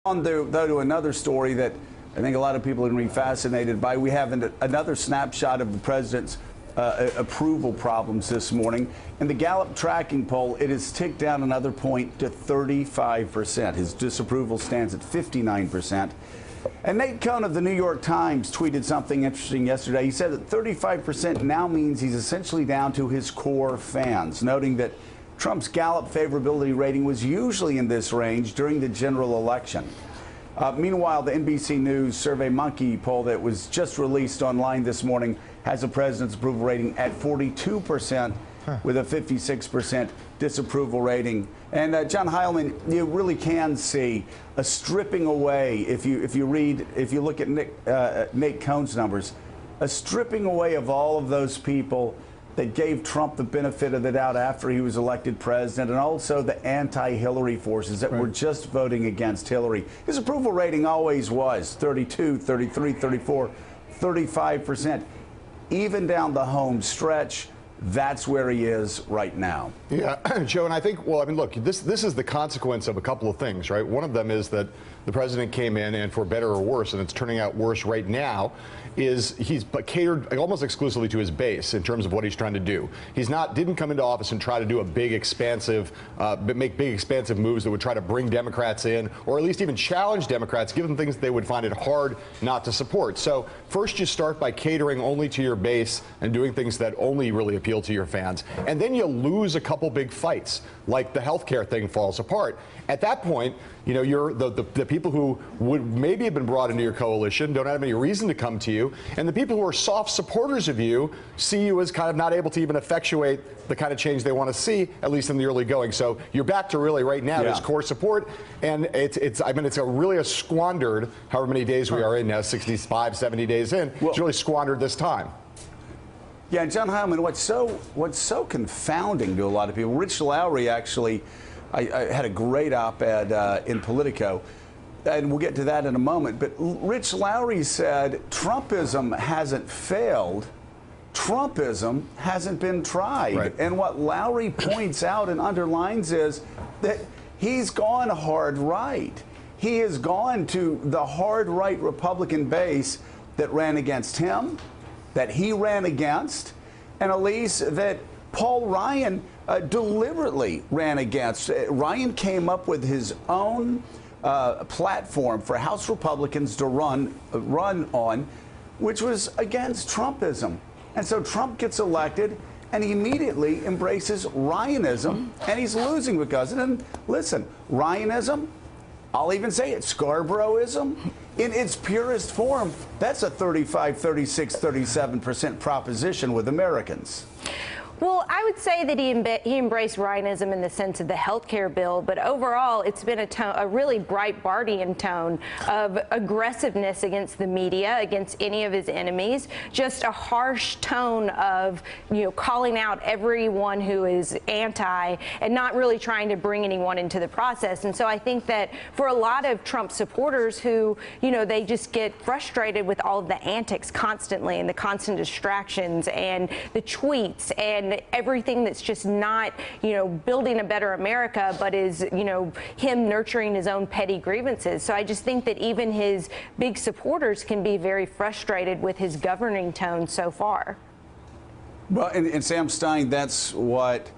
On to another story that I think a lot of people are going to be fascinated by. We have another snapshot of the president's approval problems this morning. In the Gallup tracking poll, it has ticked down another point to 35%. His disapproval stands at 59%. And Nate Cohn of the New York Times tweeted something interesting yesterday. He said that 35% now means he's essentially down to his core fans, noting that Trump's Gallup favorability rating was usually in this range during the general election. Meanwhile, the NBC News SurveyMonkey poll that was just released online this morning has the president's approval rating at 42%, with a 56% disapproval rating. And John Heilman, you really can see a stripping away if you look at Nate Cohn's numbers, a stripping away of all of those people that gave Trump the benefit of the doubt after he was elected president, and also the anti-Hillary forces that were just voting against Hillary. His approval rating always was 32, 33, 34, 35%. Even down the home stretch, that's where he is right now. Yeah, Joe, and I think, well, I mean, look, this is the consequence of a couple of things, right? One of them is that the president came in, and for better or worse, and it's turning out worse right now, is he's catered almost exclusively to his base in terms of what he's trying to do. Didn't come into office and try to do a big, expansive, make big, expansive moves that would try to bring Democrats in, or at least even challenge Democrats, give them things that they would find it hard not to support. So first you start by catering only to your base and doing things that only really appeal to your fans. And then you lose a couple big fights, like the healthcare thing falls apart. At that point, you know, you're the people who would maybe have been brought into your coalition don't have any reason to come to you, and the people who are soft supporters of you see you as kind of not able to even effectuate the kind of change they want to see, at least in the early going. So you're back to really right now his core support, and it's really a squandered, however many days we are in now, 65, 70 days in. Well, it's really squandered this time. Yeah, John Heilman, what's so confounding to a lot of people, Rich Lowry actually, I had a great op-ed in Politico, and we'll get to that in a moment, but Rich Lowry said Trumpism hasn't failed, Trumpism hasn't been tried. Right. And what Lowry points out and underlines is that he's gone hard right. He has gone to the hard right Republican base that ran against him, that he ran against, and Elise, that Paul Ryan deliberately ran against. Ryan came up with his own platform for House Republicans to run on, which was against Trumpism. And so Trump gets elected, and he immediately embraces Ryanism, and he's losing because of it. And listen, Ryanism, I'll even say it, Scarboroughism, in its purest form, that's a 35, 36, 37% proposition with Americans. Well, I would say that he embraced Ryanism in the sense of the health care bill, but overall it's been a really Breitbartian tone of aggressiveness against the media, against any of his enemies, just a harsh tone of, you know, calling out everyone who is anti and not really trying to bring anyone into the process. And so I think that for a lot of Trump supporters who, you know, they just get frustrated with all of the antics constantly and the constant distractions and the tweets and everything that's just not, you know, building a better America, but is, you know, him nurturing his own petty grievances. So I just think that even his big supporters can be very frustrated with his governing tone so far. Well, and Sam Stein, that's what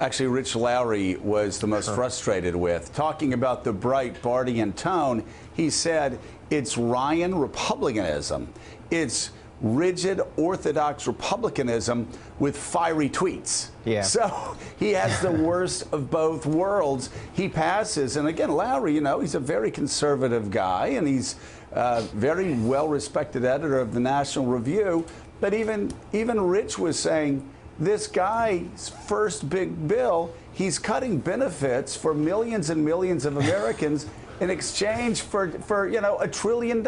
actually Rich Lowry was the most frustrated with. Talking about the Breitbartian tone, he said it's Ryan Republicanism. It's rigid orthodox Republicanism with fiery tweets. Yeah. So he has the worst of both worlds. He passes, and again, Lowry, you know, he's a very conservative guy, and he's a very well-respected editor of the National Review. But even Rich was saying this guy's first big bill, he's cutting benefits for millions and millions of Americans in exchange for you know, $1 trillion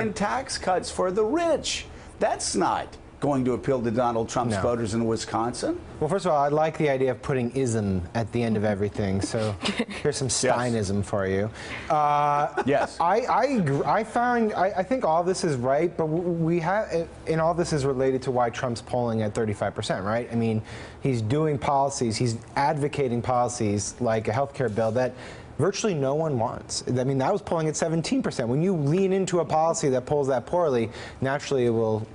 in tax cuts for the rich. That's not going to appeal to Donald Trump's voters in Wisconsin. Well, first of all, I like the idea of putting ism at the end of everything. So here's some Steinism for you. Yes. I think all this is right, but we have, and all this is related to why Trump's polling at 35%, right? I mean, he's doing policies, he's advocating policies like a health care bill that virtually no one wants. I mean, that was polling at 17%. When you lean into a policy that polls that poorly, naturally it will,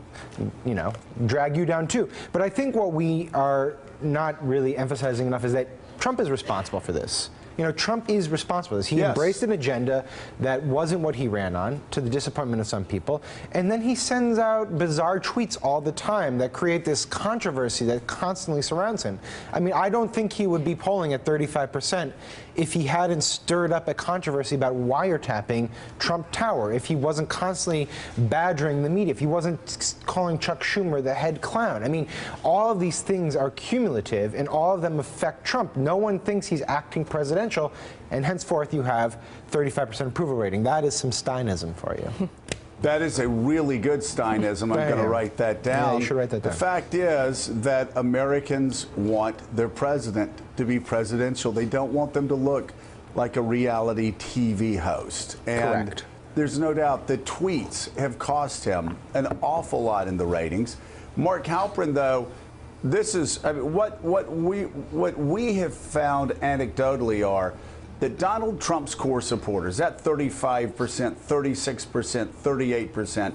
you know, drag you down too. But I think what we are not really emphasizing enough is that Trump is responsible for this. You know, Trump is responsible for this. He embraced an agenda that wasn't what he ran on, to the disappointment of some people. And then he sends out bizarre tweets all the time that create this controversy that constantly surrounds him. I mean, I don't think he would be polling at 35% if he hadn't stirred up a controversy about wiretapping Trump Tower, if he wasn't constantly badgering the media, if he wasn't calling Chuck Schumer the head clown. I mean, all of these things are cumulative, and all of them affect Trump. No one thinks he's acting presidential, and henceforth you have 35% approval rating. That is some Steinism for you. That is a really good Steinism. I'm going to write that down. Yeah, you should write that down. The fact is that Americans want their president to be presidential. They don't want them to look like a reality TV host. And correct. There's no doubt that tweets have cost him an awful lot in the ratings. Mark Halperin, though, this is, I mean, what we have found anecdotally are that Donald Trump's core supporters, that 35%, 36%, 38%,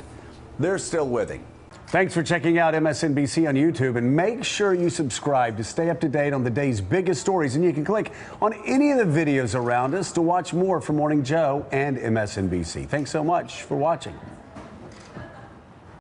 they're still with him. Thanks for checking out MSNBC on YouTube, and make sure you subscribe to stay up to date on the day's biggest stories. And you can click on any of the videos around us to watch more from Morning Joe and MSNBC. Thanks so much for watching.